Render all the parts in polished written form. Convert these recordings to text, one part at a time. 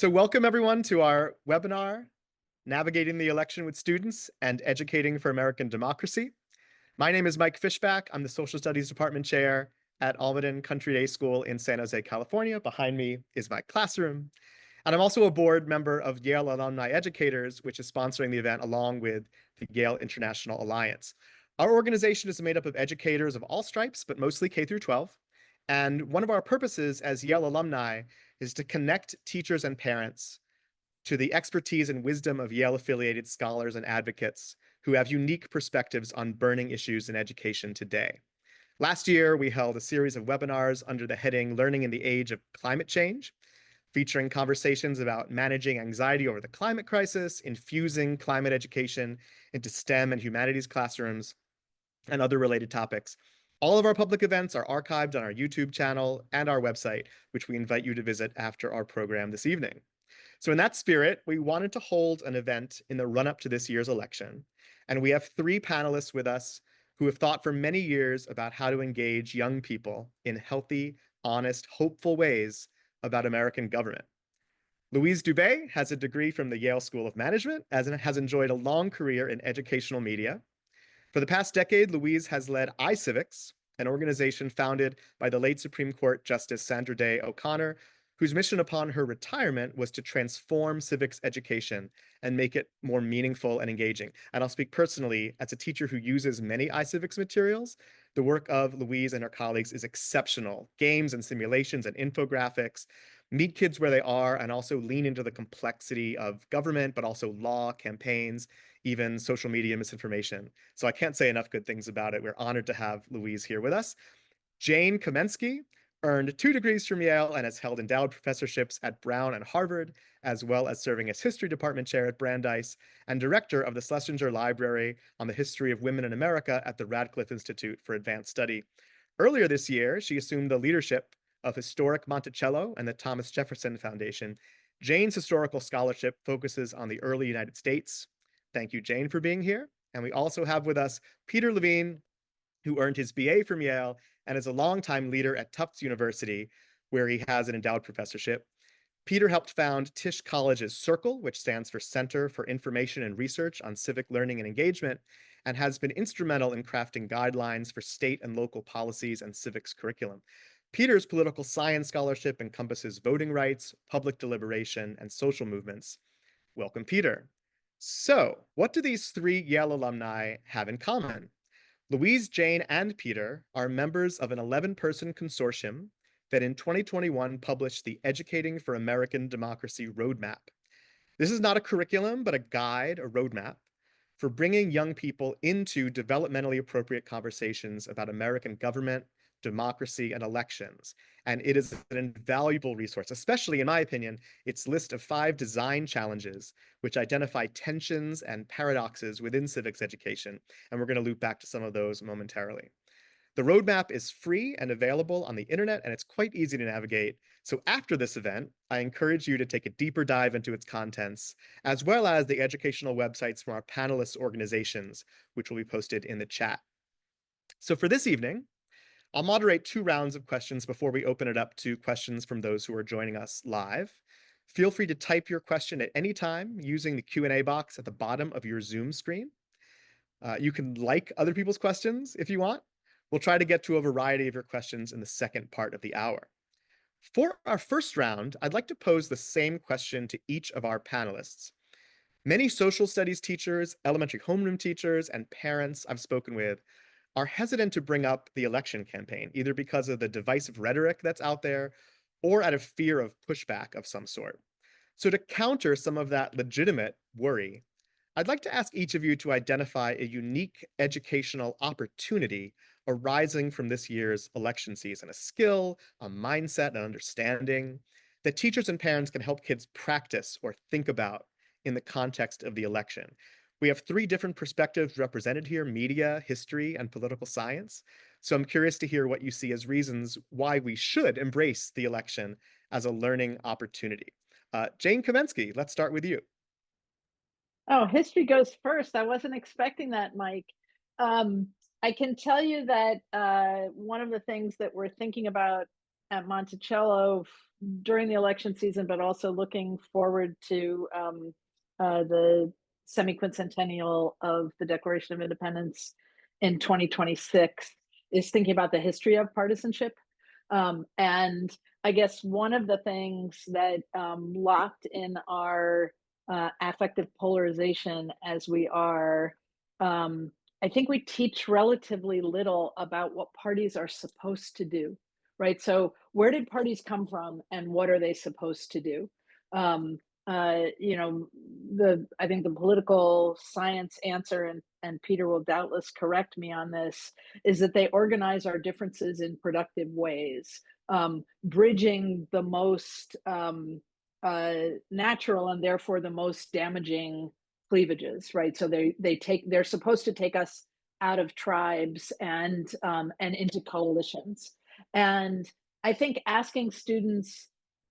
So welcome everyone to our webinar, Navigating the Election with Students and Educating for American Democracy. My name is Mike Fishback. I'm the Social Studies Department Chair at Almaden Country Day School in San Jose, California. Behind me is my classroom. And I'm also a board member of Yale Alumni Educators, which is sponsoring the event along with the Yale International Alliance. Our organization is made up of educators of all stripes, but mostly K through 12. And one of our purposes as Yale alumni is to connect teachers and parents to the expertise and wisdom of Yale-affiliated scholars and advocates who have unique perspectives on burning issues in education today. Last year, we held a series of webinars under the heading Learning in the Age of Climate Change, featuring conversations about managing anxiety over the climate crisis, infusing climate education into STEM and humanities classrooms, and other related topics. All of our public events are archived on our YouTube channel and our website, which we invite you to visit after our program this evening. So in that spirit, we wanted to hold an event in the run-up to this year's election. And we have three panelists with us who have thought for many years about how to engage young people in healthy, honest, hopeful ways about American government. Louise Dubé has a degree from the Yale School of Management and has enjoyed a long career in educational media. For the past decade, Louise has led iCivics, an organization founded by the late Supreme Court Justice Sandra Day O'Connor, whose mission upon her retirement was to transform civics education and make it more meaningful and engaging. And I'll speak personally, as a teacher who uses many iCivics materials, the work of Louise and her colleagues is exceptional. Games and simulations and infographics meet kids where they are and also lean into the complexity of government, but also law, campaigns, even social media misinformation. So I can't say enough good things about it. We're honored to have Louise here with us. Jane Kamensky earned 2 degrees from Yale and has held endowed professorships at Brown and Harvard, as well as serving as history department chair at Brandeis and director of the Schlesinger Library on the History of Women in America at the Radcliffe Institute for Advanced Study. Earlier this year, she assumed the leadership of Historic Monticello and the Thomas Jefferson Foundation. Jane's historical scholarship focuses on the early United States. Thank you, Jane, for being here. And we also have with us Peter Levine, who earned his BA from Yale and is a longtime leader at Tufts University, where he has an endowed professorship. Peter helped found Tisch College's Circle, which stands for Center for Information and Research on Civic Learning and Engagement, and has been instrumental in crafting guidelines for state and local policies and civics curriculum. Peter's political science scholarship encompasses voting rights, public deliberation, and social movements. Welcome, Peter. So, what do these three Yale alumni have in common? Louise, Jane, and Peter are members of an 11-person consortium that in 2021 published the Educating for American Democracy Roadmap. This is not a curriculum, but a guide, a roadmap, for bringing young people into developmentally appropriate conversations about American government, democracy, and elections. And it is an invaluable resource, especially, in my opinion, its list of 5 design challenges, which identify tensions and paradoxes within civics education. And we're going to loop back to some of those momentarily. The roadmap is free and available on the internet, and it's quite easy to navigate. So after this event, I encourage you to take a deeper dive into its contents, as well as the educational websites from our panelists' organizations, which will be posted in the chat. So for this evening, I'll moderate 2 rounds of questions before we open it up to questions from those who are joining us live. Feel free to type your question at any time using the Q&A box at the bottom of your Zoom screen. You can like other people's questions if you want. We'll try to get to a variety of your questions in the second part of the hour. For our first round, I'd like to pose the same question to each of our panelists. Many social studies teachers, elementary homeroom teachers, and parents I've spoken with are hesitant to bring up the election campaign, either because of the divisive rhetoric that's out there or out of fear of pushback of some sort. So to counter some of that legitimate worry, I'd like to ask each of you to identify a unique educational opportunity arising from this year's election season, a skill, a mindset, an understanding that teachers and parents can help kids practice or think about in the context of the election. We have 3 different perspectives represented here: media, history, and political science. So I'm curious to hear what you see as reasons why we should embrace the election as a learning opportunity. Jane Kamensky, let's start with you. Oh, history goes first. I wasn't expecting that, Mike. I can tell you that one of the things that we're thinking about at Monticello during the election season, but also looking forward to the semi-quincentennial of the Declaration of Independence in 2026, is thinking about the history of partisanship. And I guess one of the things that locked in our affective polarization as we are, I think we teach relatively little about what parties are supposed to do, right? So where did parties come from and what are they supposed to do? Um, you know, I think the political science answer, and Peter will doubtless correct me on this, is that they organize our differences in productive ways, bridging the most natural and therefore the most damaging cleavages, right? So they're supposed to take us out of tribes and into coalitions. And I think asking students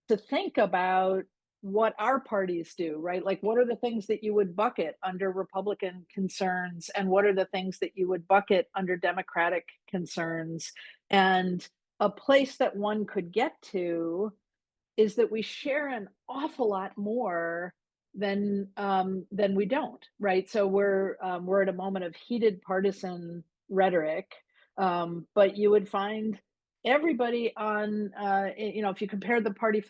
to think about what our parties do, right? Like, what are the things that you would bucket under Republican concerns, and what are the things that you would bucket under Democratic concerns? And a place that one could get to is that we share an awful lot more than we don't, right? So we're at a moment of heated partisan rhetoric, but you would find everybody on, if you compare the party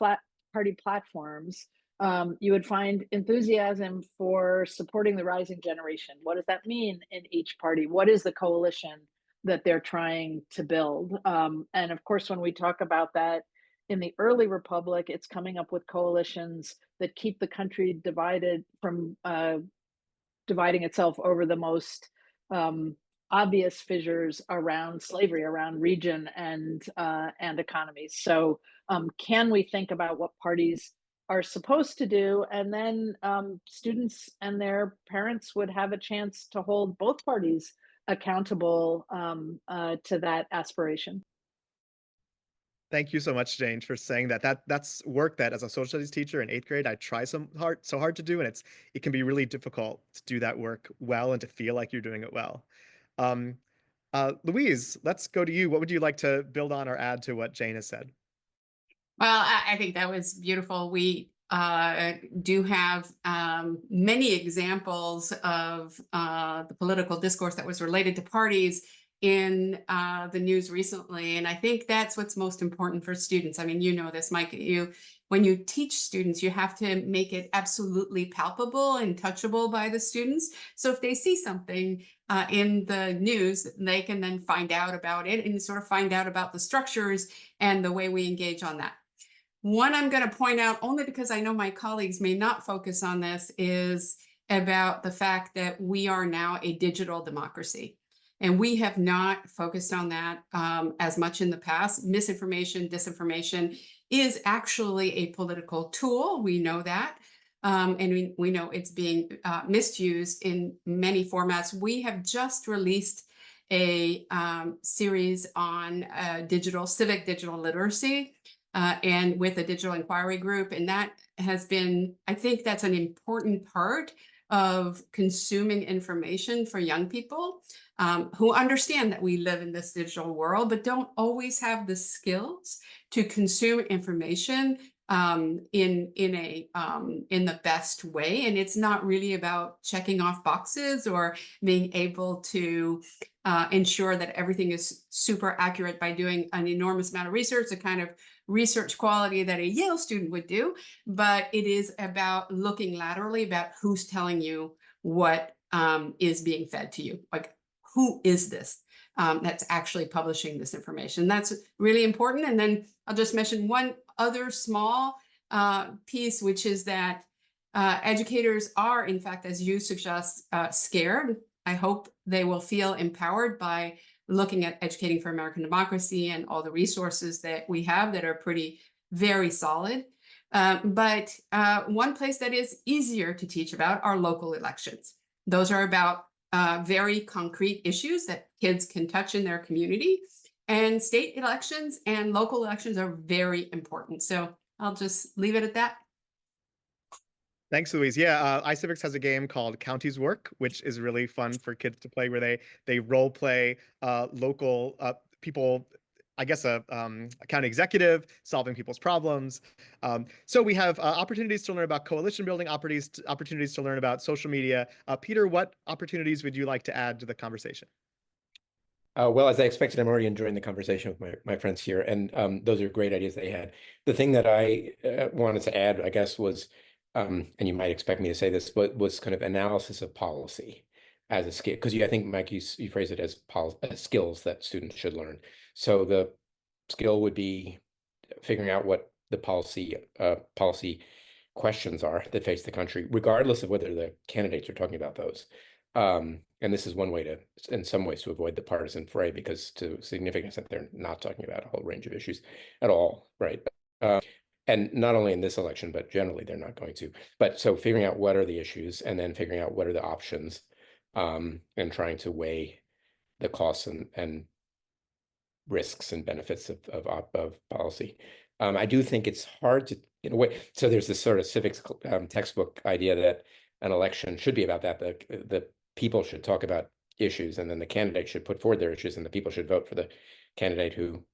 platforms, you would find enthusiasm for supporting the rising generation. What does that mean in each party? What is the coalition that they're trying to build? And of course, when we talk about that in the early republic, it's coming up with coalitions that keep the country divided from dividing itself over the most obvious fissures around slavery, around region and economies. So, can we think about what parties are supposed to do, and then students and their parents would have a chance to hold both parties accountable to that aspiration. Thank you so much, Jane, for saying that. That's work that as a social studies teacher in eighth grade, I try so hard to do, and it can be really difficult to do that work well and to feel like you're doing it well. Um, Louise, let's go to you. What would you like to build on or add to what Jane has said? Well, I think that was beautiful. We do have many examples of the political discourse that was related to parties in the news recently, and I think that's what's most important for students. I mean, you know this, Mike. When you teach students, you have to make it absolutely palpable and touchable by the students. So if they see something in the news, they can then find out about it and sort of find out about the structures and the way we engage on that. One I'm going to point out, only because I know my colleagues may not focus on this, is about the fact that we are now a digital democracy. And we have not focused on that as much in the past. Misinformation, disinformation is actually a political tool. We know that. And we know it's being misused in many formats. We have just released a series on civic digital literacy, and with a digital inquiry group. And that has been, I think that's an important part of consuming information for young people who understand that we live in this digital world, but don't always have the skills to consume information in the best way. And it's not really about checking off boxes or being able to ensure that everything is super accurate by doing an enormous amount of research, the kind of research quality that a Yale student would do, but it is about looking laterally about who's telling you what is being fed to you. Like, who is this that's actually publishing this information? That's really important. And then I'll just mention one other small piece, which is that educators are, in fact, as you suggest, scared. I hope they will feel empowered by looking at Educating for American Democracy and all the resources that we have that are very solid. But one place that is easier to teach about are local elections. Those are about very concrete issues that kids can touch in their community. And state elections and local elections are very important. So I'll just leave it at that. Thanks, Louise. Yeah, iCivics has a game called Counties Work, which is really fun for kids to play, where they role play local people I guess, a county executive, solving people's problems. So we have opportunities to learn about coalition building, opportunities to learn about social media. Peter, what opportunities would you like to add to the conversation? Well, as I expected, I'm already enjoying the conversation with my friends here, and those are great ideas they had. The thing that I wanted to add, I guess, was, and you might expect me to say this, but was kind of analysis of policy as a skill, because I think, Mike, you phrase it as skills that students should learn. So the skill would be figuring out what the policy questions are that face the country, regardless of whether the candidates are talking about those. And this is one way to, in some ways, to avoid the partisan fray, because to a significant extent, they're not talking about a whole range of issues at all, right? And not only in this election, but generally they're not going to. But so figuring out what are the issues, and then figuring out what are the options, and trying to weigh the costs and risks and benefits of policy. I do think it's hard to, in a way, so there's this sort of civics textbook idea that an election should be about that. The people should talk about issues, and then the candidate should put forward their issues, and the people should vote for the candidate who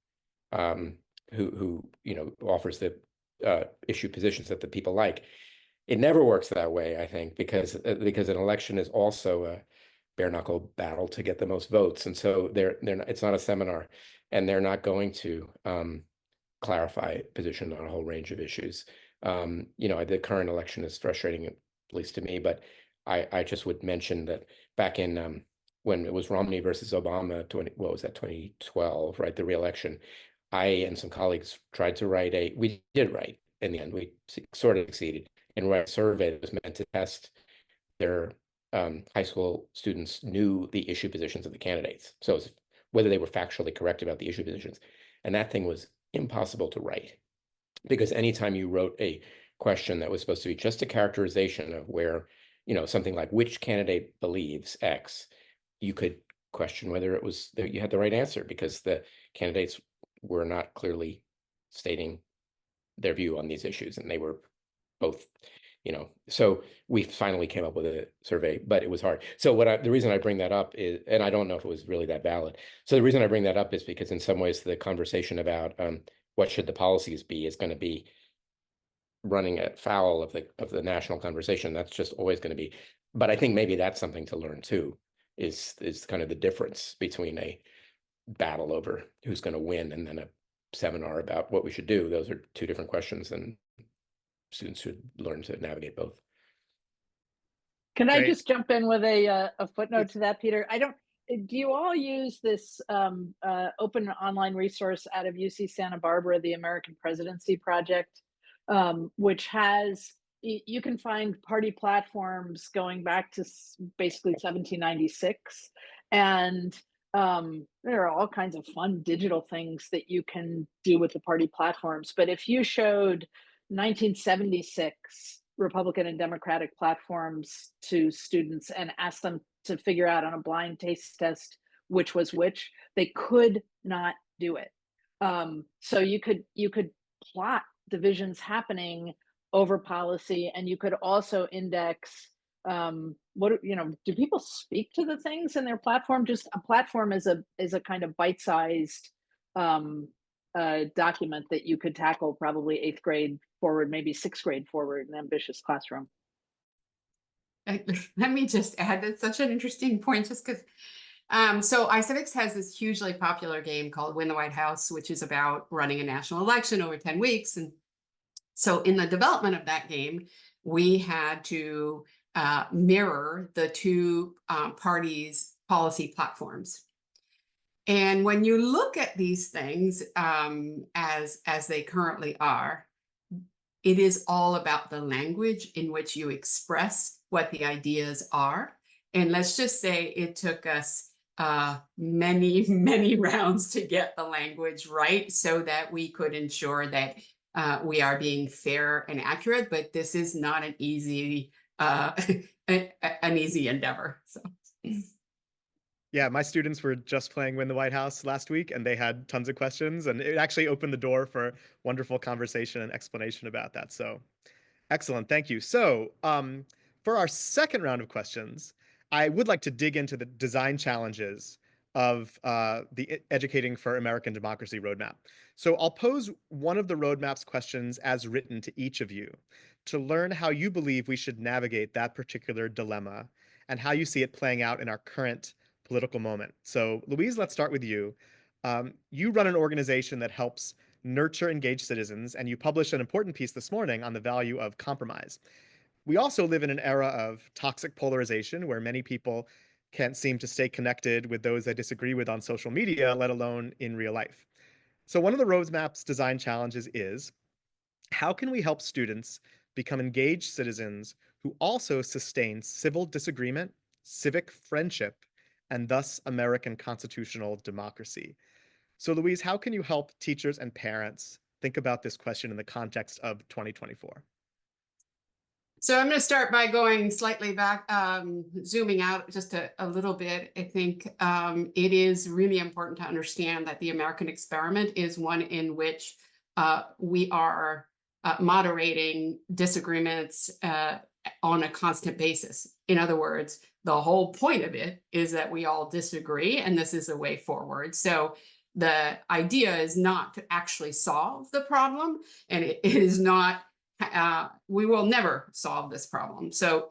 offers the issue positions that the people like. It never works that way, I think, because an election is also a bare knuckle battle to get the most votes, and so they're not, it's not a seminar, and they're not going to clarify position on a whole range of issues. The current election is frustrating, at least to me, but I just would mention that back in when it was Romney versus Obama, 2012, right, the re-election, I and some colleagues tried to we did write, in the end, we sort of succeeded, and write a survey that was meant to test their high school students knew the issue positions of the candidates. So it was whether they were factually correct about the issue positions. And that thing was impossible to write, because anytime you wrote a question that was supposed to be just a characterization of where, something like which candidate believes X, you could question whether it was that you had the right answer, because the candidates were not clearly stating their view on these issues, and they were both, so we finally came up with a survey, but it was hard. So the reason I bring that up is, and I don't know if it was really that valid. So the reason I bring that up is because in some ways the conversation about what should the policies be is going to be running afoul of the national conversation. That's just always going to be. But I think maybe that's something to learn too, is kind of the difference between a battle over who's going to win and then a seminar about what we should do. Those are two different questions, and students should learn to navigate both. Can I Great. just jump in with a footnote to that, Peter? Do you all use this open online resource out of UC Santa Barbara, the American Presidency Project, which has, you can find party platforms going back to basically 1796, and there are all kinds of fun digital things that you can do with the party platforms. But if you showed 1976 Republican and Democratic platforms to students and asked them to figure out on a blind taste test which was which, they could not do it. So you could plot divisions happening over policy, and you could also index do people speak to the things in their platform? Just a platform is a kind of bite-sized document that you could tackle probably 8th grade forward, maybe 6th grade forward in an ambitious classroom. Let me just add, that's such an interesting point, just because so iCivics has this hugely popular game called Win the White House, which is about running a national election over 10 weeks. And so in the development of that game, we had to mirror the two parties' policy platforms. And when you look at these things as they currently are, it is all about the language in which you express what the ideas are. And let's just say it took us many, many rounds to get the language right so that we could ensure that we are being fair and accurate. But this is not an easy endeavor. So. Yeah, my students were just playing Win the White House last week, and they had tons of questions, and it actually opened the door for wonderful conversation and explanation about that. So excellent, thank you. So for our second round of questions, I would like to dig into the design challenges of the Educating for American Democracy roadmap. So I'll pose one of the roadmap's questions as written to each of you to learn how you believe we should navigate that particular dilemma and how you see it playing out in our current political moment. So Louise, let's start with you. You run an organization that helps nurture engaged citizens, and you published an important piece this morning on the value of compromise. We also live in an era of toxic polarization where many people can't seem to stay connected with those they disagree with on social media, let alone in real life. So one of the roadmap's design challenges is, how can we help students become engaged citizens who also sustain civil disagreement, civic friendship, and thus American constitutional democracy? So Louise, how can you help teachers and parents think about this question in the context of 2024? So I'm going to start by going slightly back, zooming out just a little bit. I think it is really important to understand that the American experiment is one in which we are moderating disagreements on a constant basis. In other words, the whole point of it is that we all disagree, and this is a way forward. So the idea is not to actually solve the problem, and it is not we will never solve this problem. So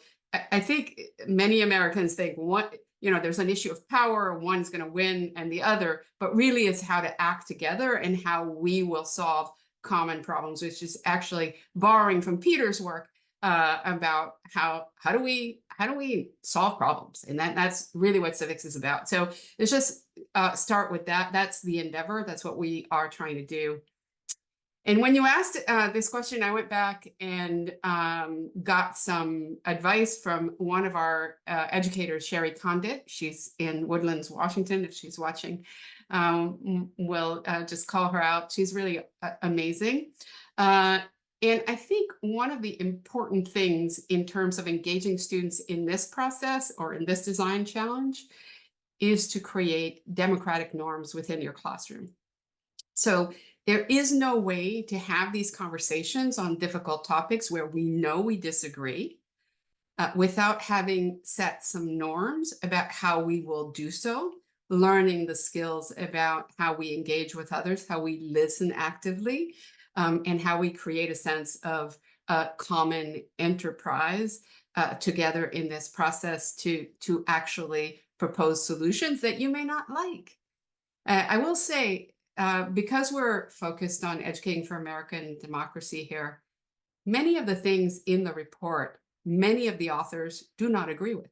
I think many Americans think there's an issue of power, one's going to win and the other, but really it's how to act together and how we will solve common problems, which is actually borrowing from Peter's work about how do we solve problems, and that's really what civics is about. So let's just start with that. That's the endeavor. That's what we are trying to do. And when you asked this question, I went back and got some advice from one of our educators, Sherry Condit. She's in Woodlands, Washington. If she's watching, we'll just call her out. She's really amazing. And I think one of the important things in terms of engaging students in this process or in this design challenge is to create democratic norms within your classroom. So there is no way to have these conversations on difficult topics where we know we disagree without having set some norms about how we will do so, learning the skills about how we engage with others, how we listen actively, and how we create a sense of common enterprise together in this process to actually propose solutions that you may not like. I will say, because we're focused on educating for American democracy here, many of the things in the report, many of the authors do not agree with.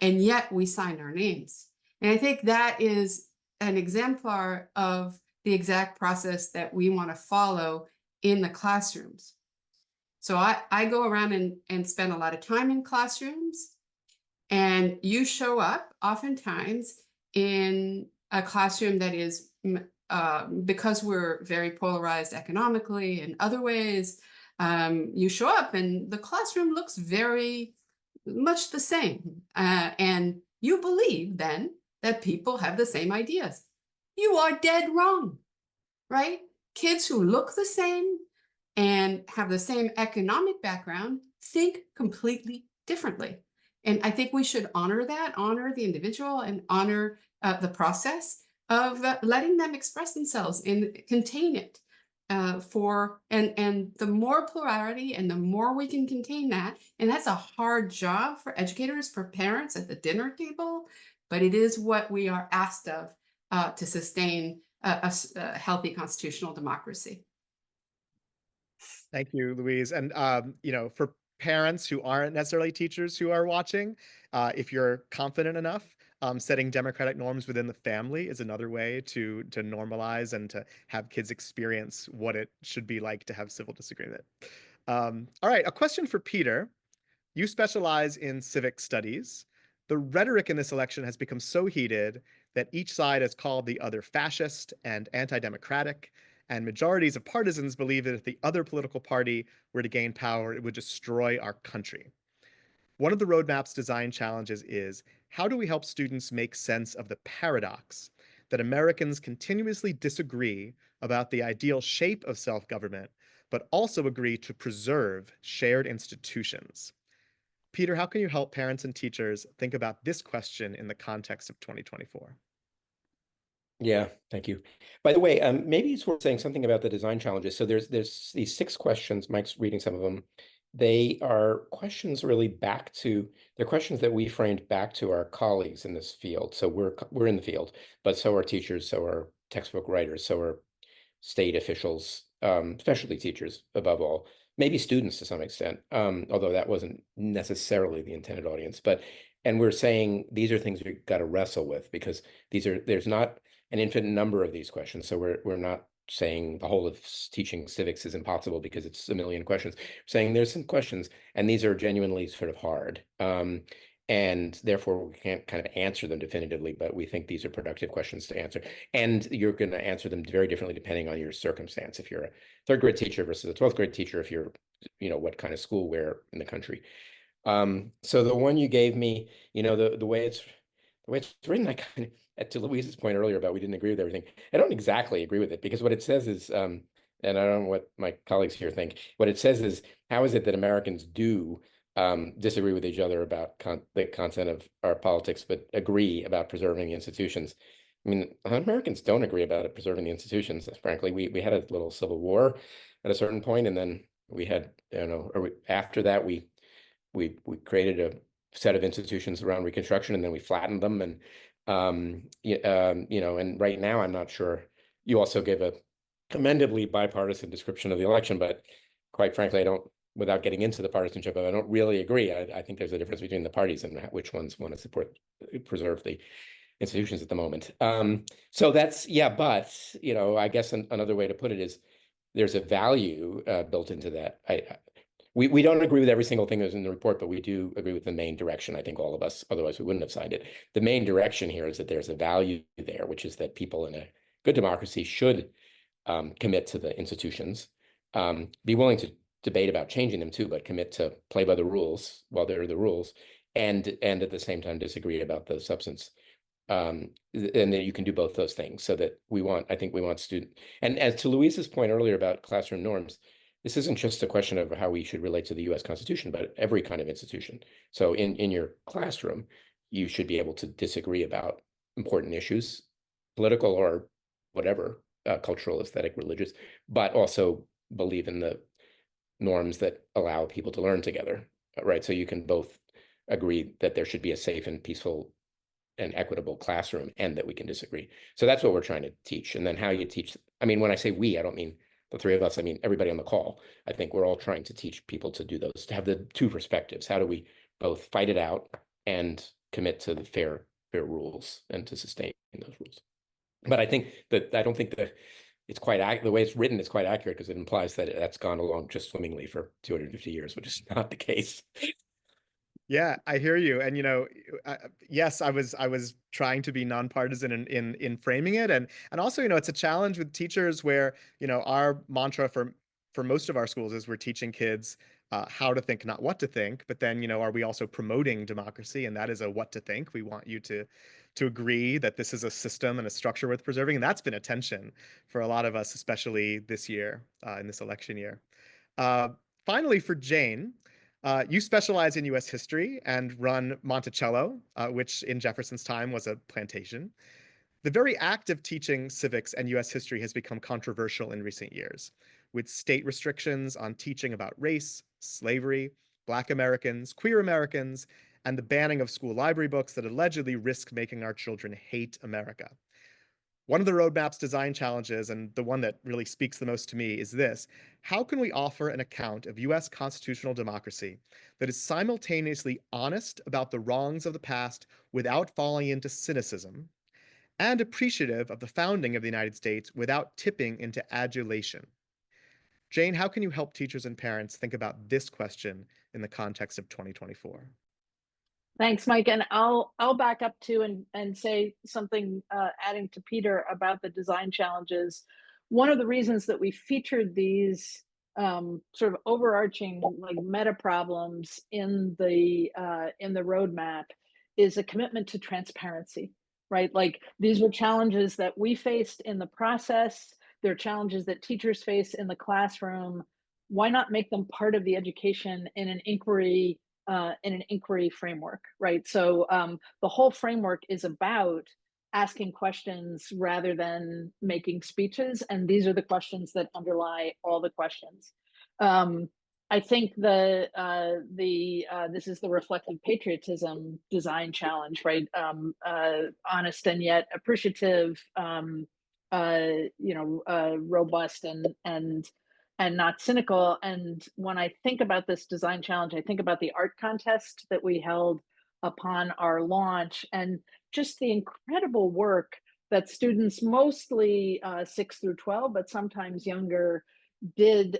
And yet we signed our names. And I think that is an exemplar of the exact process that we want to follow in the classrooms. So I go around and spend a lot of time in classrooms, and you show up oftentimes in a classroom that is, because we're very polarized economically and other ways, you show up and the classroom looks very much the same. And you believe then that people have the same ideas. You are dead wrong, right? Kids who look the same and have the same economic background think completely differently. And I think we should honor that, honor the individual, and honor the process of letting them express themselves and contain it. And the more plurality and the more we can contain that, and that's a hard job for educators, for parents at the dinner table, but it is what we are asked of to sustain a healthy constitutional democracy. Thank you, Louise. And for parents who aren't necessarily teachers who are watching, if you're confident enough, setting democratic norms within the family is another way to normalize and to have kids experience what it should be like to have civil disagreement. All right, a question for Peter. You specialize in civic studies. The rhetoric in this election has become so heated that each side has called the other fascist and anti-democratic, and majorities of partisans believe that if the other political party were to gain power, it would destroy our country. One of the roadmap's design challenges is, how do we help students make sense of the paradox that Americans continuously disagree about the ideal shape of self-government, but also agree to preserve shared institutions? Peter, how can you help parents and teachers think about this question in the context of 2024? Yeah, thank you. By the way, maybe it's worth saying something about the design challenges. So there's these 6 questions. Mike's reading some of them. They are questions really they're questions that we framed back to our colleagues in this field. So we're in the field, but so are teachers, so are textbook writers, so are state officials, specialty teachers above all, maybe students to some extent, although that wasn't necessarily the intended audience. And we're saying these are things we've got to wrestle with because there's not an infinite number of these questions. So we're not saying the whole of teaching civics is impossible because it's a million questions. We're saying there's some questions, and these are genuinely sort of hard. And therefore, we can't kind of answer them definitively, but we think these are productive questions to answer. And you're going to answer them very differently depending on your circumstance. If you're a 3rd grade teacher versus a 12th grade teacher, if you're, what kind of school where in the country. So the one you gave me, the way it's written, I kind of, to Louise's point earlier about we didn't agree with everything. I don't exactly agree with it because what it says is, and I don't know what my colleagues here think. What it says is, how is it that Americans do disagree with each other about the content of our politics, but agree about preserving the institutions? I mean, Americans don't agree about preserving the institutions. Frankly, we had a little civil war at a certain point, and then we had, after that we created a set of institutions around Reconstruction, and then we flattened them, and and right now I'm not sure. You also gave a commendably bipartisan description of the election, but quite frankly, I don't. Without getting into the partisanship, I don't really agree. I think there's a difference between the parties and which ones want to preserve the institutions at the moment. So that's, yeah, but, I guess another way to put it is there's a value built into that. We don't agree with every single thing that's in the report, but we do agree with the main direction. I think all of us, otherwise we wouldn't have signed it. The main direction here is that there's a value there, which is that people in a good democracy should commit to the institutions, be willing to debate about changing them too, but commit to play by the rules while they're the rules, and at the same time disagree about the substance. And that you can do both those things, so that I think we want student. And as to Louise's point earlier about classroom norms, this isn't just a question of how we should relate to the US Constitution, but every kind of institution. So in your classroom, you should be able to disagree about important issues, political or whatever, cultural, aesthetic, religious, but also believe in the norms that allow people to learn together, right? So you can both agree that there should be a safe and peaceful and equitable classroom, and that we can disagree. So that's what we're trying to teach. And then how you teach, I mean, when I say we, I don't mean the 3 of us, I mean everybody on the call. I think we're all trying to teach people to do those, to have the 2 perspectives. How do we both fight it out and commit to the fair rules and to sustain those rules? But I think that I don't think that it's quite the way it's written is quite accurate, because it implies that that's gone along just swimmingly for 250 years, which is not the case. Yeah, I hear you. And yes, I was trying to be nonpartisan in framing it, and also, it's a challenge with teachers where, our mantra for most of our schools is we're teaching kids how to think, not what to think. But then, are we also promoting democracy? And that is a what to think. We want you to agree that this is a system and a structure worth preserving. And that's been a tension for a lot of us, especially this year, in this election year. Uh, Finally, for Jane, you specialize in U.S. history and run Monticello, which in Jefferson's time was a plantation. The very act of teaching civics and U.S. history has become controversial in recent years, with state restrictions on teaching about race, slavery, Black Americans, queer Americans, and the banning of school library books that allegedly risk making our children hate America. One of the roadmap's design challenges, and the one that really speaks the most to me, is this: how can we offer an account of US constitutional democracy that is simultaneously honest about the wrongs of the past without falling into cynicism, and appreciative of the founding of the United States without tipping into adulation? Jane, how can you help teachers and parents think about this question in the context of 2024? Thanks, Mike. And I'll back up too and say something, adding to Peter about the design challenges. One of the reasons that we featured these sort of overarching like meta problems in the roadmap is a commitment to transparency, right? Like, these were challenges that we faced in the process. They're challenges that teachers face in the classroom. Why not make them part of the education in an inquiry framework, right? So the whole framework is about asking questions rather than making speeches, and these are the questions that underlie all the questions. I think this is the reflective patriotism design challenge, right? Honest and yet appreciative, robust and not cynical. And when I think about this design challenge, I think about the art contest that we held upon our launch, and just the incredible work that students, mostly 6 through 12, but sometimes younger, did,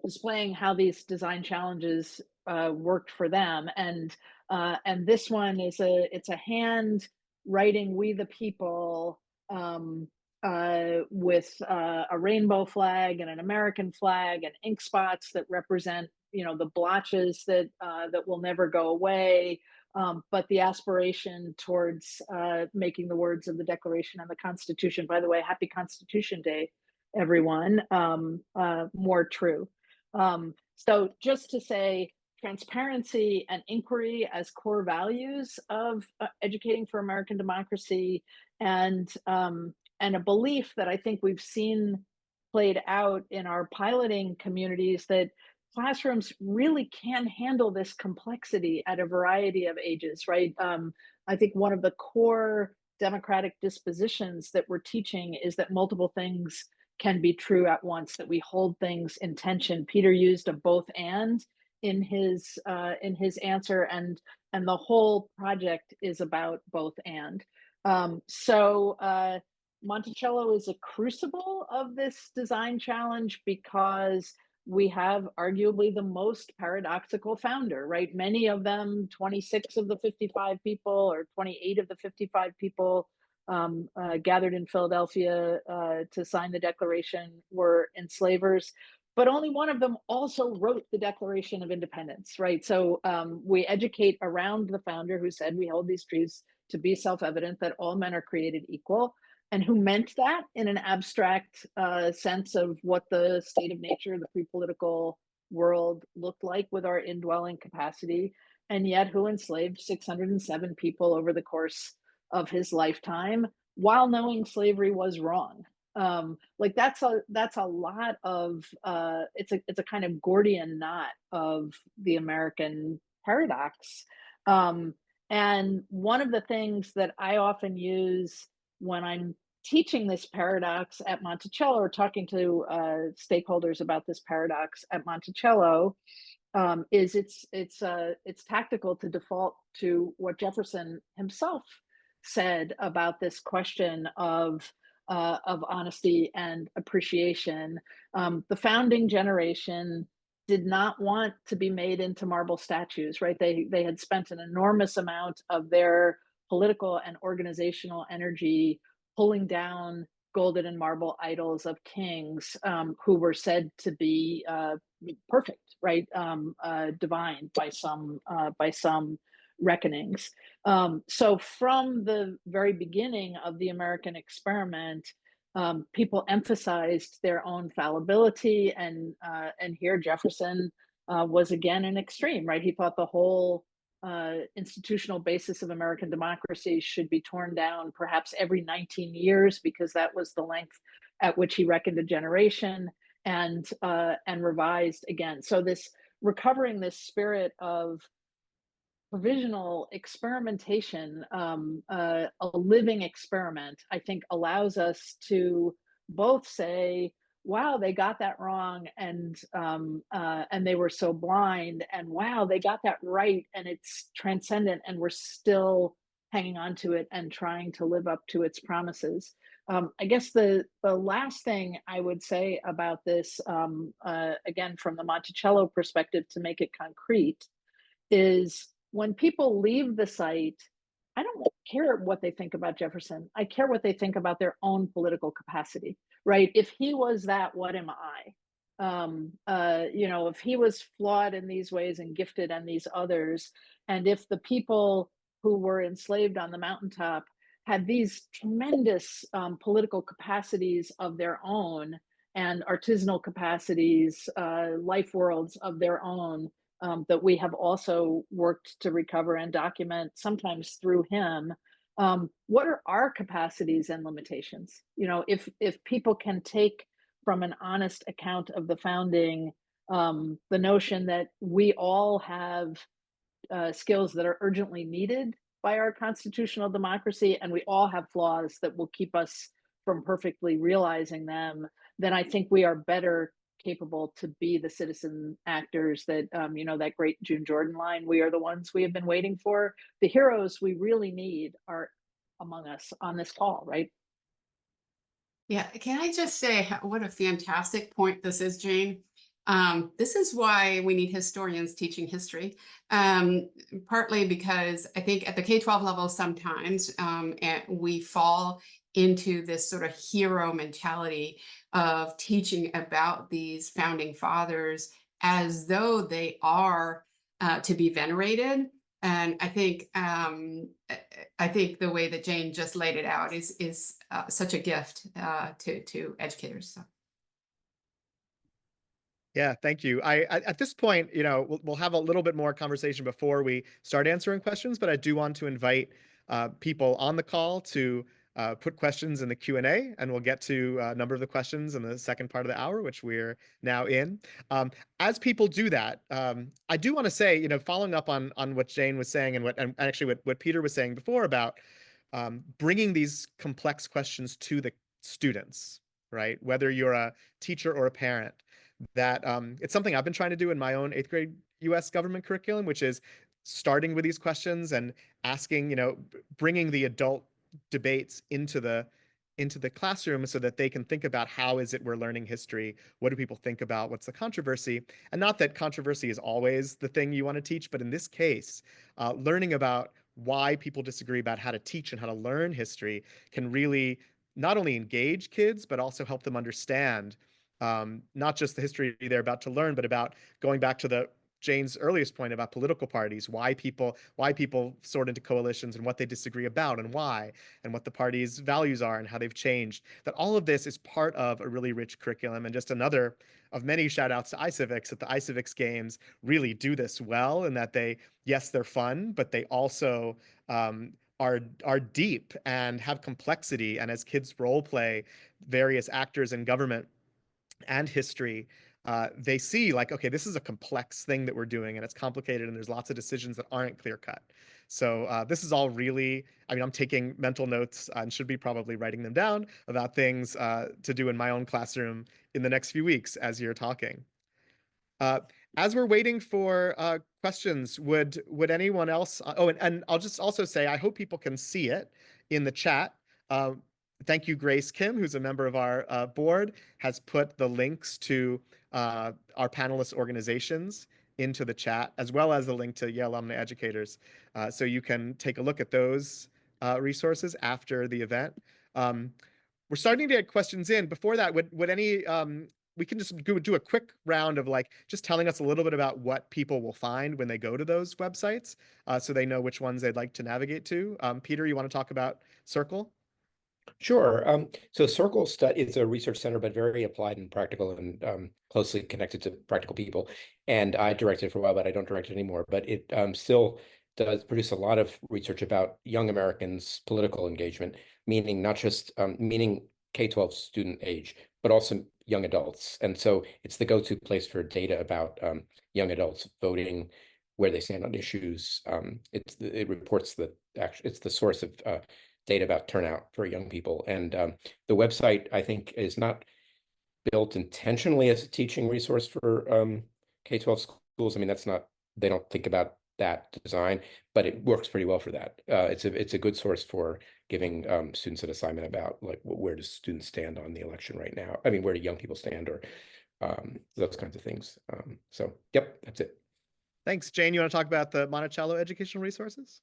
displaying how these design challenges worked for them. And this one is it's a hand writing "We the People" with a rainbow flag and an American flag and ink spots that represent, the blotches that will never go away. But the aspiration towards making the words of the Declaration and the Constitution, by the way, happy Constitution Day, everyone, more true. So just to say, transparency and inquiry as core values of educating for American democracy, and a belief that I think we've seen played out in our piloting communities, that classrooms really can handle this complexity at a variety of ages, right? I think one of the core democratic dispositions that we're teaching is that multiple things can be true at once, that we hold things in tension. Peter used a both and in his answer, and the whole project is about both and. Monticello is a crucible of this design challenge because we have arguably the most paradoxical founder, right? Many of them, 26 of the 55 people or 28 of the 55 people gathered in Philadelphia to sign the Declaration, were enslavers, but only one of them also wrote the Declaration of Independence, right? So we educate around the founder, who said, "We hold these truths to be self-evident, that all men are created equal," and who meant that in an abstract sense of what the state of nature, the pre-political world, looked like with our indwelling capacity, and yet who enslaved 607 people over the course of his lifetime, while knowing slavery was wrong. Like that's a lot of it's a kind of Gordian knot of the American paradox. And one of the things that I often use when I'm teaching this paradox at Monticello, or talking to stakeholders about this paradox at Monticello, is it's tactical to default to what Jefferson himself said about this question of honesty and appreciation. The founding generation did not want to be made into marble statues, right? They had spent an enormous amount of their political and organizational energy pulling down golden and marble idols of kings who were said to be perfect, right? Divine by some reckonings. So from the very beginning of the American experiment, people emphasized their own fallibility, and here Jefferson was again an extreme, right? He thought the whole institutional basis of American democracy should be torn down perhaps every 19 years, because that was the length at which he reckoned a generation, and revised again. So this recovering this spirit of provisional experimentation, a living experiment, I think allows us to both say, wow, they got that wrong, and they were so blind, and wow, they got that right, and it's transcendent, and we're still hanging on to it and trying to live up to its promises. I guess the last thing I would say about this, again, from the Monticello perspective, to make it concrete, is when people leave the site, I don't care what they think about Jefferson. I care what they think about their own political capacity, right? If he was that, what am I? If he was flawed in these ways and gifted in these others, and if the people who were enslaved on the mountaintop had these tremendous political capacities of their own, and artisanal capacities, life worlds of their own, that we have also worked to recover and document, sometimes through him. What are our capacities and limitations? You know, if people can take from an honest account of the founding the notion that we all have skills that are urgently needed by our constitutional democracy, and we all have flaws that will keep us from perfectly realizing them, then I think we are better capable to be the citizen actors that, you know, that great June Jordan line, we are the ones we have been waiting for. The heroes we really need are among us on this call, right? Yeah, can I just say what a fantastic point this is, Jane? This is why we need historians teaching history, partly because I think at the K-12 level sometimes and we fall into this sort of hero mentality of teaching about these founding fathers as though they are to be venerated. And I think the way that Jane just laid it out is such a gift to educators. So. Yeah, thank you. At this point, you know, we'll have a little bit more conversation before we start answering questions, but I do want to invite people on the call to put questions in the Q&A, and we'll get to a number of the questions in the second part of the hour, which we're now in. As people do that, I do want to say, you know, following up on what Jane was saying and actually what Peter was saying before about bringing these complex questions to the students, right? Whether you're a teacher or a parent, that it's something I've been trying to do in my own 8th grade US government curriculum, which is starting with these questions and asking, you know, bringing the adult debates into the classroom so that they can think about how is it we're learning history? What do people think about? What's the controversy? And not that controversy is always the thing you want to teach, but in this case, learning about why people disagree about how to teach and how to learn history can really not only engage kids, but also help them understand not just the history they're about to learn, but about going back to Jane's earliest point about political parties, why people sort into coalitions and what they disagree about and why, and what the party's values are and how they've changed. That all of this is part of a really rich curriculum, and just another of many shout outs to iCivics, that the iCivics games really do this well, and that they're fun, but they also are deep and have complexity. And as kids role play various actors in government and history, they see like, okay, this is a complex thing that we're doing, and it's complicated, and there's lots of decisions that aren't clear cut. So this is all really, I mean, I'm taking mental notes and should be probably writing them down about things to do in my own classroom in the next few weeks as you're talking. As we're waiting for questions, would anyone else? And I'll just also say, I hope people can see it in the chat. Thank you, Grace Kim, who's a member of our board, has put the links to our panelist organizations into the chat, as well as the link to Yale Alumni Educators. So you can take a look at those resources after the event. We're starting to get questions in. Before that, would any we can just do a quick round of like just telling us a little bit about what people will find when they go to those websites, so they know which ones they'd like to navigate to. Peter, you want to talk about Circle? Sure. So Circle is a research center, but very applied and practical and closely connected to practical people. And I directed it for a while, but I don't direct it anymore. But it still does produce a lot of research about young Americans' political engagement, meaning not just meaning K-12 student age, but also young adults. And so it's the go-to place for data about young adults voting, where they stand on issues. It reports it's the source of data about turnout for young people. And the website, I think, is not built intentionally as a teaching resource for K-12 schools. I mean, they don't think about that design, but it works pretty well for that. It's a good source for giving students an assignment about like where do students stand on the election right now? I mean, where do young people stand, or those kinds of things. So, yep, that's it. Thanks. Jane, you want to talk about the Monticello educational resources?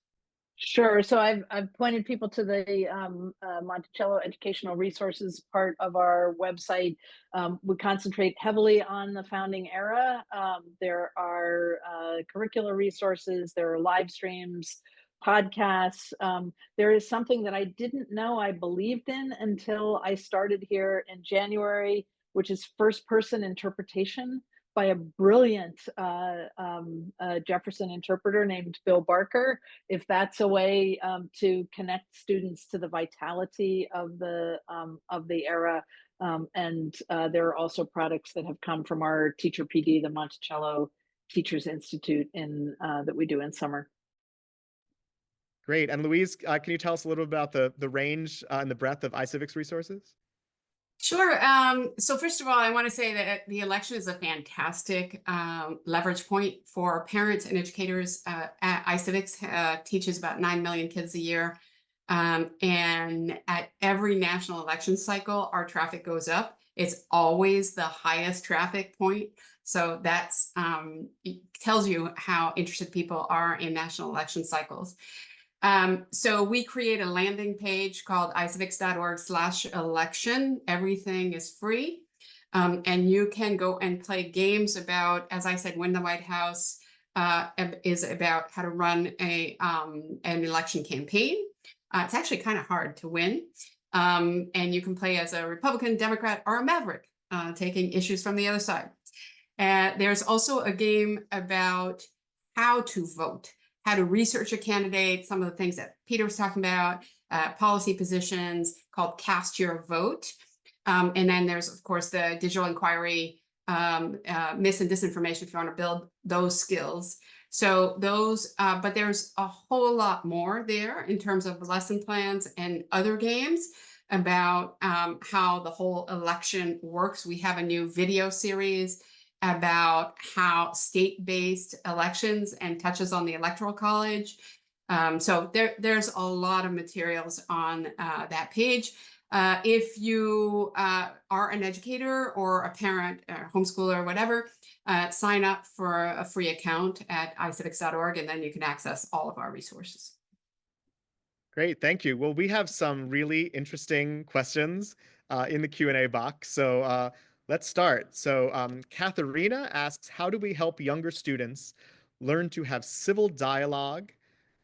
Sure. So I've pointed people to the Monticello educational resources part of our website. We concentrate heavily on the founding era. There are curricular resources, there are live streams, podcasts. There is something that I didn't know I believed in until I started here in January, which is first person interpretation by a brilliant Jefferson interpreter named Bill Barker. If that's a way to connect students to the vitality of the era, and there are also products that have come from our teacher PD, the Monticello Teachers Institute, in that we do in summer. Great. And Louise, can you tell us a little about the range and the breadth of iCivics resources? Sure. So first of all, I want to say that the election is a fantastic leverage point for parents and educators. iCivics teaches about 9 million kids a year. And at every national election cycle, our traffic goes up. It's always the highest traffic point. So that's it tells you how interested people are in national election cycles. So we create a landing page called iCivics.org/election. Everything is free. And you can go and play games about, as I said, Win the White House is about how to run an election campaign. It's actually kind of hard to win. And you can play as a Republican, Democrat, or a maverick, taking issues from the other side. There's also a game about how to vote, how to research a candidate, some of the things that Peter was talking about, policy positions, called Cast Your Vote. And then there's, of course, the digital inquiry, mis and disinformation, if you want to build those skills. So those, but there's a whole lot more there in terms of lesson plans and other games about how the whole election works. We have a new video series about how state-based elections and touches on the Electoral College. So there's a lot of materials on that page. If you are an educator or a parent, or homeschooler, or whatever, sign up for a free account at iCivics.org, and then you can access all of our resources. Great, thank you. Well, we have some really interesting questions in the Q&A box. So let's start. So Katharina asks, how do we help younger students learn to have civil dialogue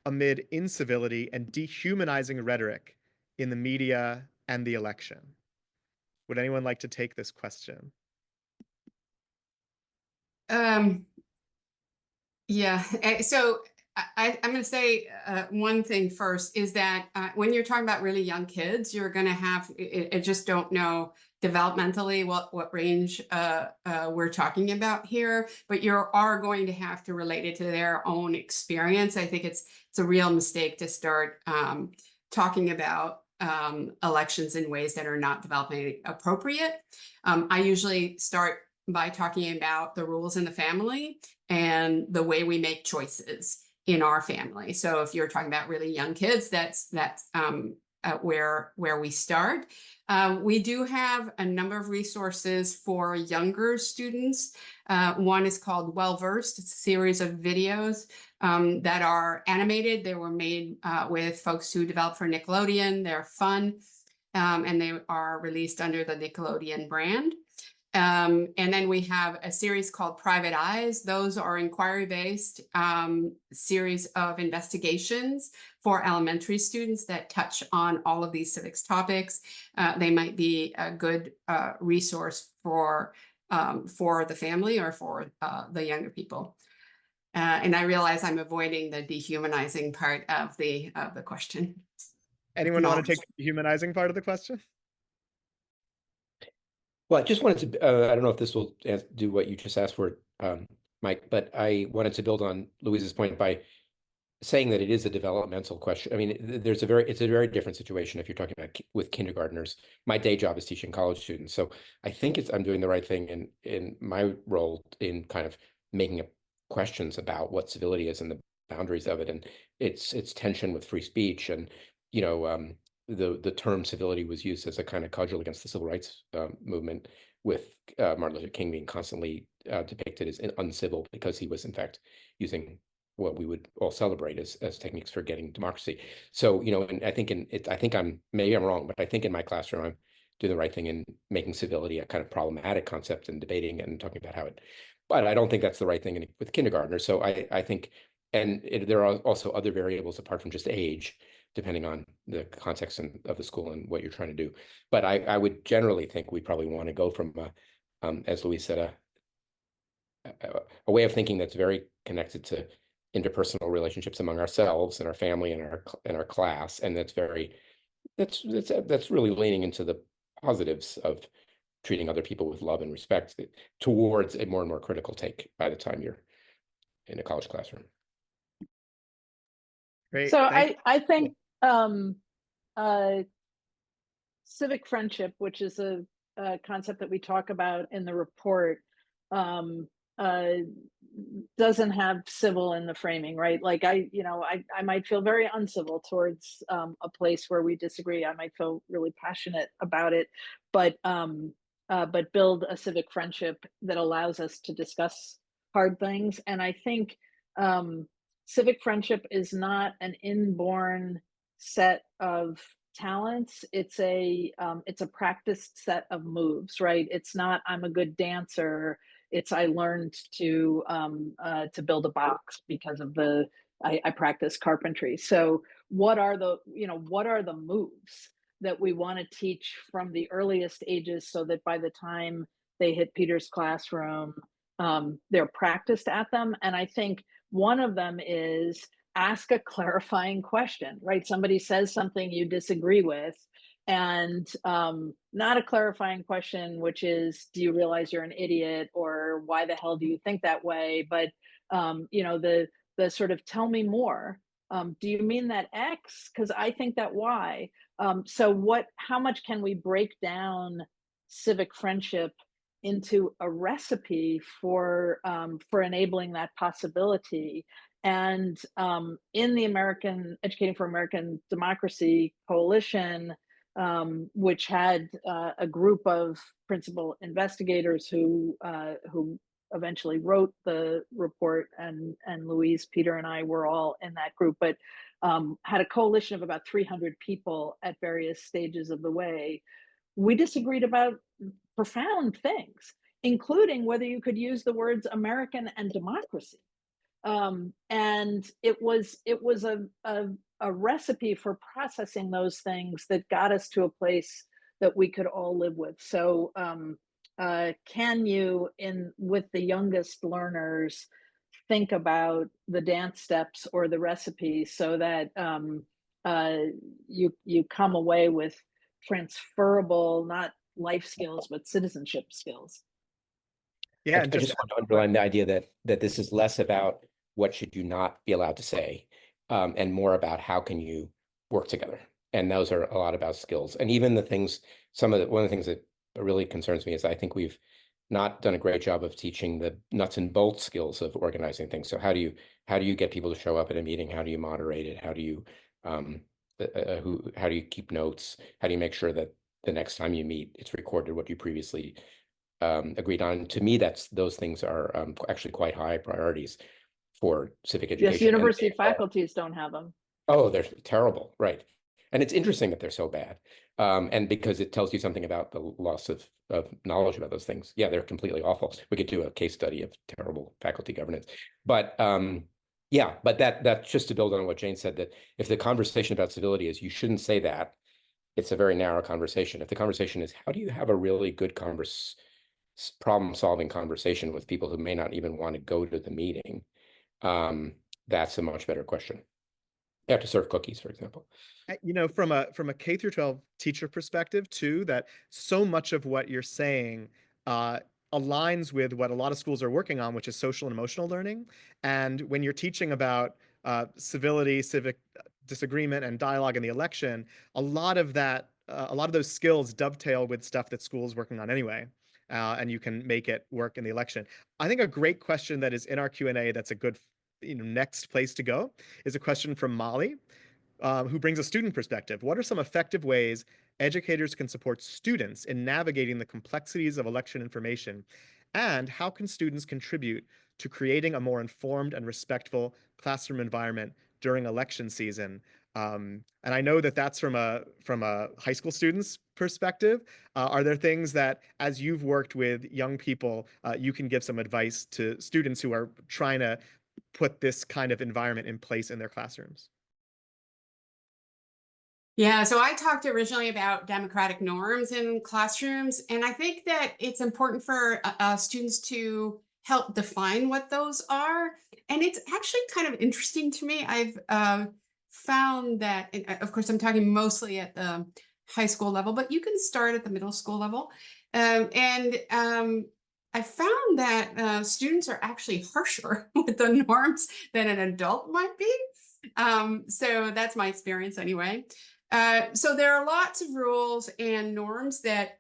amid incivility and dehumanizing rhetoric in the media and the election? Would anyone like to take this question? Yeah, so I'm going to say one thing first is that when you're talking about really young kids, you're going to have, I just don't know developmentally what range we're talking about here, but you are going to have to relate it to their own experience. I think it's a real mistake to start talking about elections in ways that are not developmentally appropriate. I usually start by talking about the rules in the family and the way we make choices in our family. So if you're talking about really young kids, that's where we start. We do have a number of resources for younger students. One is called Well Versed. It's a series of videos that are animated. They were made with folks who developed for Nickelodeon. They're fun, and they are released under the Nickelodeon brand. And then we have a series called Private Eyes. Those are inquiry-based series of investigations for elementary students that touch on all of these civics topics. They might be a good resource for the family or for the younger people. And I realize I'm avoiding the dehumanizing part of the question. Anyone want to take the dehumanizing part of the question? Well, I just wanted to, I don't know if this will do what you just asked for, Mike, but I wanted to build on Louise's point by saying that it is a developmental question. I mean, it's a very different situation if you're talking about with kindergartners. My day job is teaching college students. So I think I'm doing the right thing in my role in kind of making up questions about what civility is and the boundaries of it and its tension with free speech. And, you know, the term civility was used as a kind of cudgel against the civil rights movement, with Martin Luther King being constantly depicted as uncivil because he was in fact using what we would all celebrate as techniques for getting democracy. So, you know, and I think maybe I'm wrong, but I think in my classroom I'm doing the right thing in making civility a kind of problematic concept and debating and talking about how it, but I don't think that's the right thing with kindergartners. So I think, and there are also other variables apart from just age, depending on the context of the school and what you're trying to do. But I would generally think we probably want to go from, as Louise said, a way of thinking that's very connected to interpersonal relationships among ourselves and our family and our class, and that's really leaning into the positives of treating other people with love and respect towards a more and more critical take by the time you're in a college classroom. Great. So I think civic friendship, which is a concept that we talk about in the report, doesn't have civil in the framing, right? Like I might feel very uncivil towards a place where we disagree. I might feel really passionate about it, but build a civic friendship that allows us to discuss hard things. And I think civic friendship is not an inborn set of talents. It's a practiced set of moves, right? It's not I'm a good dancer. It's I learned to build a box because of I practice carpentry. So what are the moves that we want to teach from the earliest ages so that by the time they hit Peter's classroom, they're practiced at them? And I think one of them is ask a clarifying question, right? Somebody says something you disagree with, and not a clarifying question, which is, do you realize you're an idiot, or why the hell do you think that way? But the sort of tell me more. Do you mean that X? Because I think that Y. So how much can we break down civic friendship into a recipe for enabling that possibility? And in the Educating for American Democracy Coalition, which had a group of principal investigators who eventually wrote the report, and Louise, Peter, and I were all in that group, but had a coalition of about 300 people at various stages of the way. We disagreed about profound things, including whether you could use the words American and democracy. And it was a recipe for processing those things that got us to a place that we could all live with. So can you, with the youngest learners, think about the dance steps or the recipe so that you come away with transferable, not life skills, but citizenship skills? Yeah, I just want to underline the idea that this is less about what should you not be allowed to say, and more about how can you work together. And those are a lot about skills. And even one of the things that really concerns me is I think we've not done a great job of teaching the nuts and bolts skills of organizing things. So how do you get people to show up at a meeting? How do you moderate it? How do you keep notes? How do you make sure that the next time you meet, it's recorded what you previously agreed on? To me, those things are actually quite high priorities for civic education. Yes, university faculties don't have them. Oh, they're terrible, right? And it's interesting that they're so bad, and because it tells you something about the loss of knowledge about those things. Yeah, they're completely awful. We could do a case study of terrible faculty governance, but yeah, but that's just to build on what Jane said, that if the conversation about civility is you shouldn't say that, it's a very narrow conversation. If the conversation is how do you have a really good problem-solving conversation with people who may not even want to go to the meeting, that's a much better question. You have to serve cookies, for example. From a K through 12 teacher perspective too, that so much of what you're saying aligns with what a lot of schools are working on, which is social and emotional learning. And when you're teaching about civility, civic disagreement, and dialogue in the election, a lot of those skills dovetail with stuff that schools working on anyway. And you can make it work in the election. I think a great question that is in our Q&A that's a good next place to go is a question from Molly, who brings a student perspective. What are some effective ways educators can support students in navigating the complexities of election information? And how can students contribute to creating a more informed and respectful classroom environment during election season? And I know that that's from a high school student's perspective. Are there things that, as you've worked with young people, you can give some advice to students who are trying to put this kind of environment in place in their classrooms? Yeah, so I talked originally about democratic norms in classrooms, and I think that it's important for students to help define what those are. And it's actually kind of interesting to me. I've found that, and of course, I'm talking mostly at the high school level, but you can start at the middle school level. I found that students are actually harsher with the norms than an adult might be. So that's my experience anyway. So there are lots of rules and norms that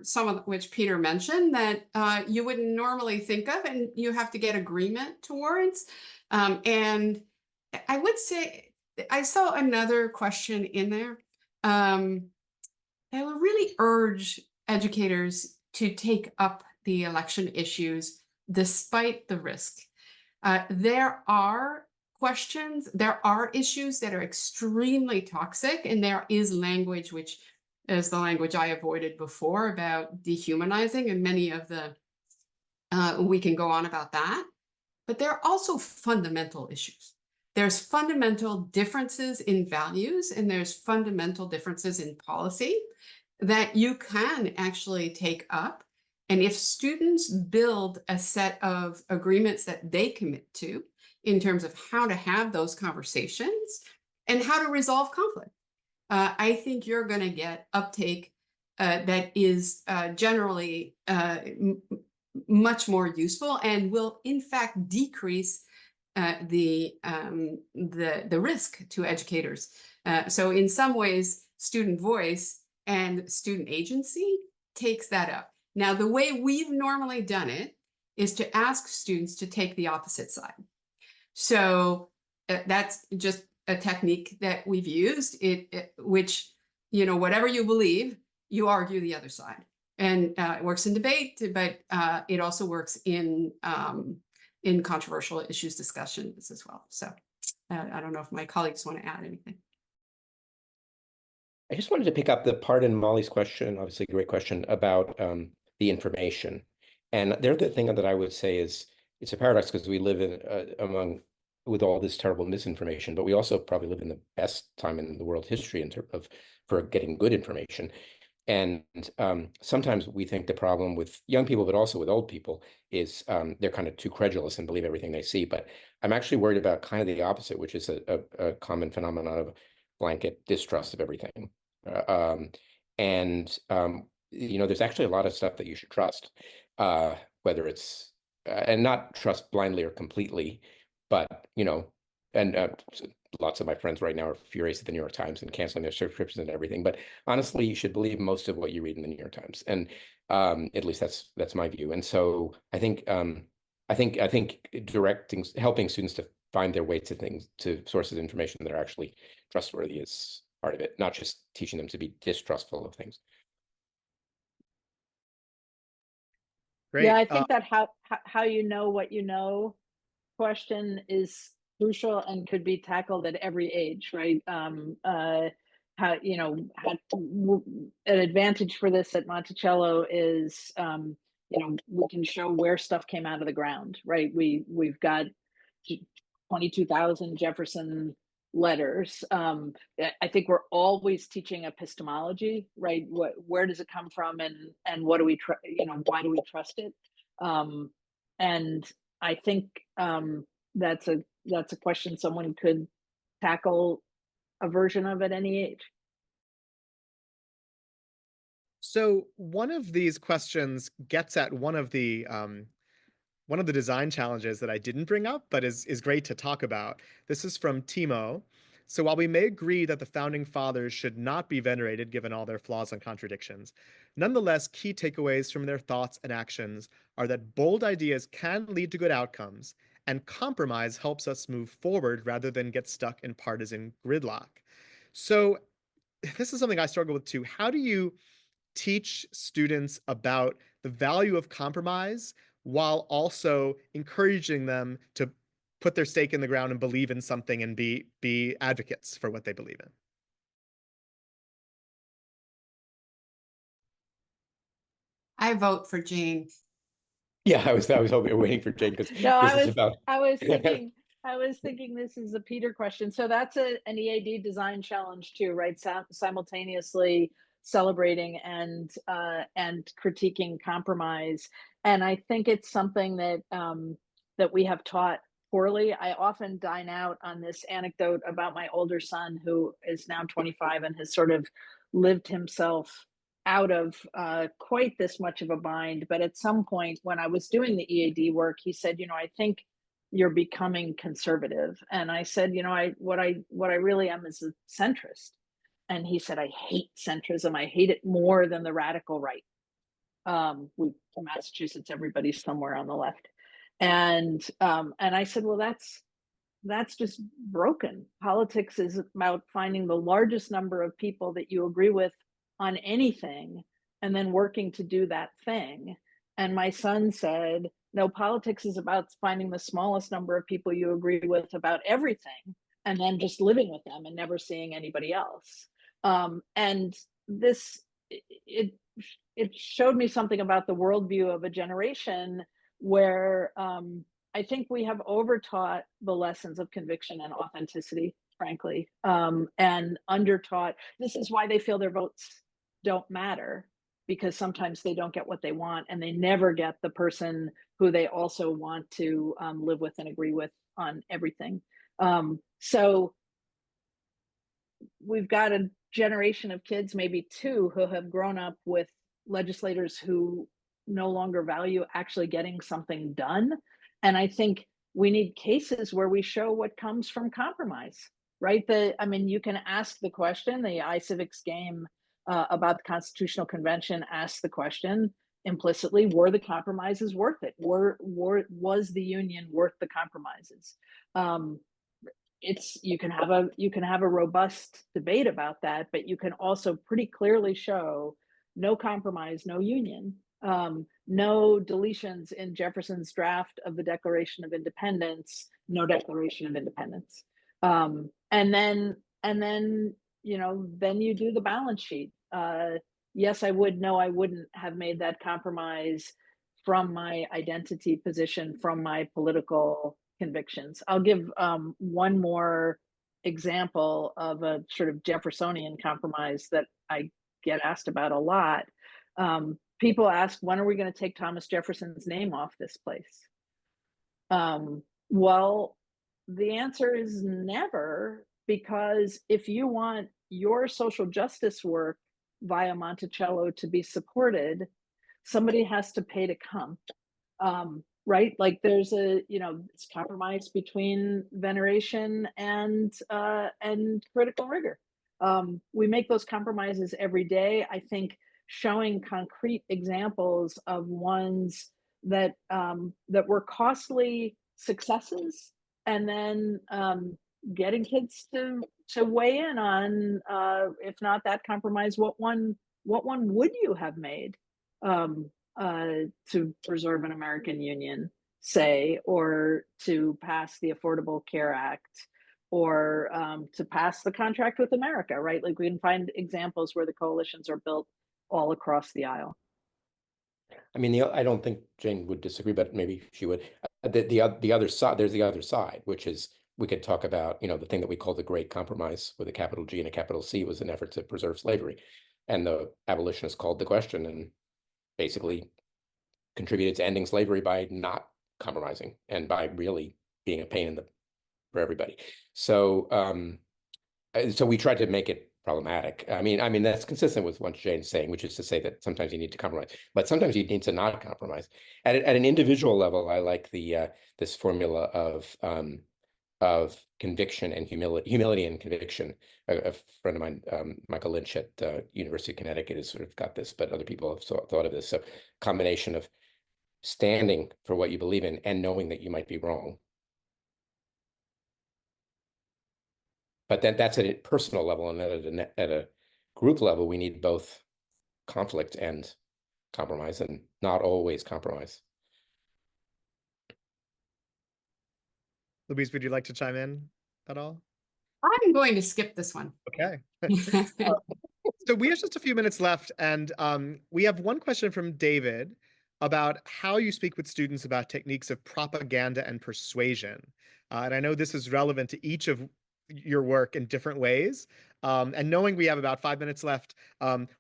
some of which Peter mentioned, that you wouldn't normally think of, and you have to get agreement towards. And I would say, I saw another question in there. I would really urge educators to take up the election issues despite the risk. There are questions, there are issues that are extremely toxic, and there is language, which is the language I avoided before, about dehumanizing, and many of the, we can go on about that. But there are also fundamental issues. There's fundamental differences in values, and there's fundamental differences in policy that you can actually take up. And if students build a set of agreements that they commit to in terms of how to have those conversations and how to resolve conflict, I think you're going to get uptake that is generally much more useful, and will in fact decrease the risk to educators. So in some ways, student voice and student agency takes that up. Now, the way we've normally done it is to ask students to take the opposite side. So that's just a technique that we've used, which, you know, whatever you believe, you argue the other side. And it works in debate, but it also works in controversial issues discussions as well. So I don't know if my colleagues want to add anything. I just wanted to pick up the part in Molly's question, obviously a great question, about the information. And the other thing that I would say is, it's a paradox because we live in with all this terrible misinformation, but we also probably live in the best time in the world history in terms of for getting good information. And sometimes we think the problem with young people, but also with old people, is they're kind of too credulous and believe everything they see. But I'm actually worried about kind of the opposite, which is a common phenomenon of blanket distrust of everything. You know, there's actually a lot of stuff that you should trust, whether it's, and not trust blindly or completely, but, you know, and lots of my friends right now are furious at the New York Times and canceling their subscriptions and everything. But honestly, you should believe most of what you read in the New York Times, and at least that's my view. And so I think helping students to find their way to sources of information that are actually trustworthy is part of it, not just teaching them to be distrustful of things. Great. Yeah, I think that how you know what you know question is crucial and could be tackled at every age, right? How, you know, an advantage for this at Monticello is, you know, we can show where stuff came out of the ground, right? We've got 22,000 Jefferson letters. I think we're always teaching epistemology, right? Where does it come from, and what do we you know, why do we trust it? And I think that's a question someone could tackle a version of at any age. So one of these questions gets at one of the design challenges that I didn't bring up, but is great to talk about. This is from Timo. So while we may agree that the founding fathers should not be venerated given all their flaws and contradictions, nonetheless, key takeaways from their thoughts and actions are that bold ideas can lead to good outcomes, and compromise helps us move forward rather than get stuck in partisan gridlock. So this is something I struggle with too. How do you teach students about the value of compromise while also encouraging them to put their stake in the ground and believe in something and be advocates for what they believe in? I vote for Jane. Yeah, I was hoping, waiting for Jane, because No, this is about. I was thinking this is a Peter question. So that's an EAD design challenge too, right? Simultaneously celebrating and critiquing compromise. And I think it's something that that we have taught poorly. I often dine out on this anecdote about my older son, who is now 25 and has sort of lived himself out of quite this much of a bind. But at some point, when I was doing the EAD work, he said, "You know, I think you're becoming conservative." And I said, "You know, what I really am is a centrist." And he said, "I hate centrism. I hate it more than the radical right." We from Massachusetts, everybody's somewhere on the left. And I said, "Well, that's just broken. Politics is about finding the largest number of people that you agree with on anything and then working to do that thing." And my son said, "No, politics is about finding the smallest number of people you agree with about everything and then just living with them and never seeing anybody else." And this, it, it showed me something about the worldview of a generation where I think we have overtaught the lessons of conviction and authenticity, frankly, and undertaught. This is why they feel their votes don't matter, because sometimes they don't get what they want and they never get the person who they also want to live with and agree with on everything. So we've got a generation of kids, maybe two, who have grown up with legislators who no longer value actually getting something done. And I think we need cases where we show what comes from compromise, right? I mean, you can ask the question, the iCivics game about the Constitutional Convention asks the question implicitly, were the compromises worth it? Was the union worth the compromises? You can have a robust debate about that, but you can also pretty clearly show no compromise, no union, no deletions in Jefferson's draft of the Declaration of Independence, no Declaration of Independence, and then then you do the balance sheet. Yes, I would. No, I wouldn't have made that compromise from my identity position, from my political convictions. I'll give one more example of a sort of Jeffersonian compromise that I get asked about a lot. People ask, when are we going to take Thomas Jefferson's name off this place? Well, the answer is never, because if you want your social justice work via Monticello to be supported, somebody has to pay to come. Right? Like there's it's compromise between veneration and critical rigor. We make those compromises every day. I think showing concrete examples of ones that that were costly successes, and then getting kids to weigh in on if not that compromise, what one would you have made to preserve an American Union, say, or to pass the Affordable Care Act, or to pass the Contract with America, right? Like we can find examples where the coalitions are built all across the aisle. I mean, I don't think Jane would disagree, but maybe she would. The other side, there's the other side, which is we could talk about, the thing that we call the Great Compromise with a capital G and a capital C was an effort to preserve slavery. And the abolitionists called the question and basically contributed to ending slavery by not compromising and by really being a pain for everybody. So so we tried to make it problematic. I mean that's consistent with what Jane's saying, which is to say that sometimes you need to compromise, but sometimes you need to not compromise. At an individual level, I like the this formula of conviction and humility and conviction. A friend of mine, Michael Lynch at University of Connecticut, has sort of got this, but other people have thought of this. So combination of standing for what you believe in and knowing that you might be wrong. But that's at a personal level, and at a group level, we need both conflict and compromise, and not always compromise. Louise, would you like to chime in at all? I'm going to skip this one. Okay. So we have just a few minutes left, and we have one question from David about how you speak with students about techniques of propaganda and persuasion. And I know this is relevant to each of your work in different ways. And knowing we have about 5 minutes left,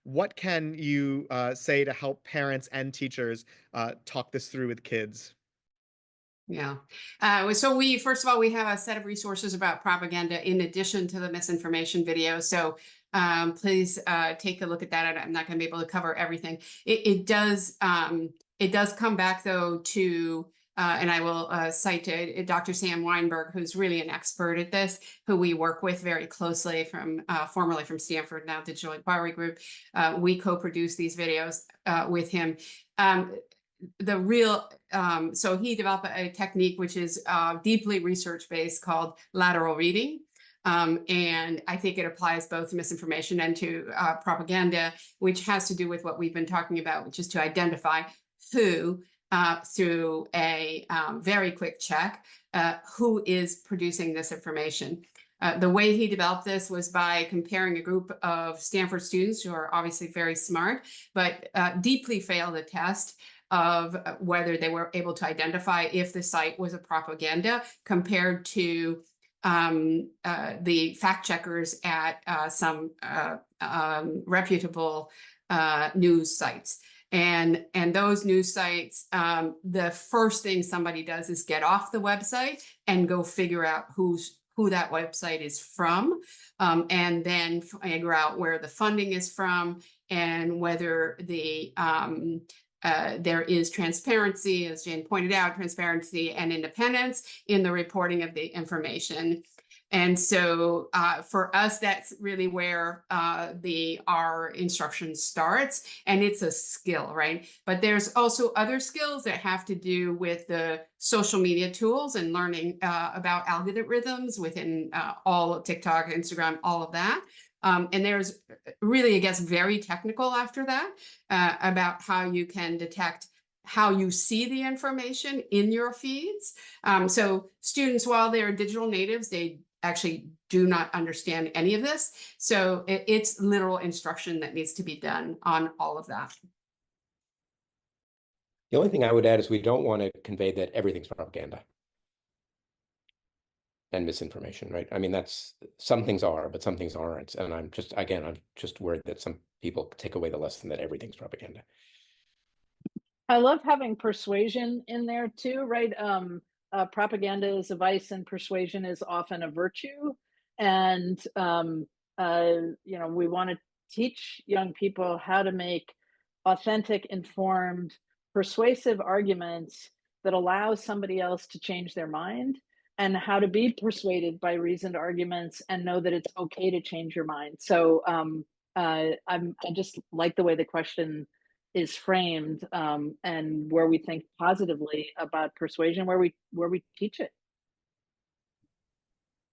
what can you say to help parents and teachers talk this through with kids? Yeah. So first of all, we have a set of resources about propaganda in addition to the misinformation video. So please take a look at that. I'm not going to be able to cover everything. It does come back though to, and I will cite Dr. Sam Weinberg, who's really an expert at this, who we work with very closely formerly from Stanford, now Digital Inquiry Group. We co-produce these videos with him. So he developed a technique which is deeply research-based called lateral reading. And I think it applies both to misinformation and to propaganda, which has to do with what we've been talking about, which is to identify who, through a very quick check, who is producing this information. The way he developed this was by comparing a group of Stanford students who are obviously very smart, but deeply failed the test of whether they were able to identify if the site was a propaganda compared to the fact checkers at some reputable news sites. And those news sites, the first thing somebody does is get off the website and go figure out who that website is from, and then figure out where the funding is from and whether there is transparency, as Jane pointed out, transparency and independence in the reporting of the information. And so for us, that's really where our instruction starts, and it's a skill, right? But there's also other skills that have to do with the social media tools and learning about algorithms within all of TikTok, Instagram, all of that. And there's really, it gets very technical after that about how you can detect how you see the information in your feeds. So students, while they're digital natives, they actually do not understand any of this. So it's literal instruction that needs to be done on all of that. The only thing I would add is we don't want to convey that everything's propaganda and misinformation, right? I mean, some things are, but some things aren't. And I'm just worried that some people take away the lesson that everything's propaganda. I love having persuasion in there too, right? Propaganda is a vice and persuasion is often a virtue. And, we want to teach young people how to make authentic, informed, persuasive arguments that allow somebody else to change their mind, and how to be persuaded by reasoned arguments and know that it's okay to change your mind. So I just like the way the question is framed, and where we think positively about persuasion, where we teach it.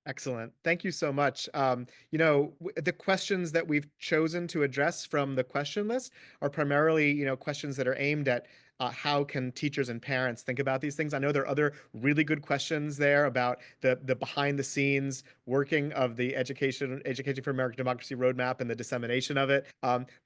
Excellent. Thank you so much. The questions that we've chosen to address from the question list are primarily, questions that are aimed at how can teachers and parents think about these things. I know there are other really good questions there about the behind the scenes working of the Education for American Democracy roadmap and the dissemination of it.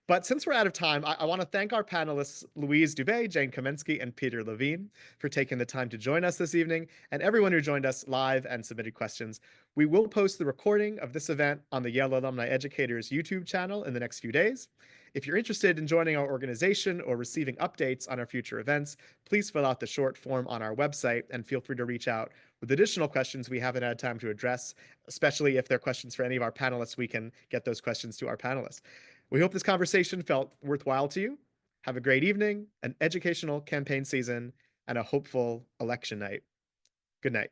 But since we're out of time, I want to thank our panelists, Louise Dubé, Jane Kamensky, and Peter Levine, for taking the time to join us this evening, and everyone who joined us live and submitted questions. We will post the recording of this event on the Yale Alumni Educators YouTube channel in the next few days. If you're interested in joining our organization or receiving updates on our future events, please fill out the short form on our website and feel free to reach out with additional questions we haven't had time to address, especially if they're questions for any of our panelists. We can get those questions to our panelists. We hope this conversation felt worthwhile to you. Have a great evening, an educational campaign season, and a hopeful election night. Good night.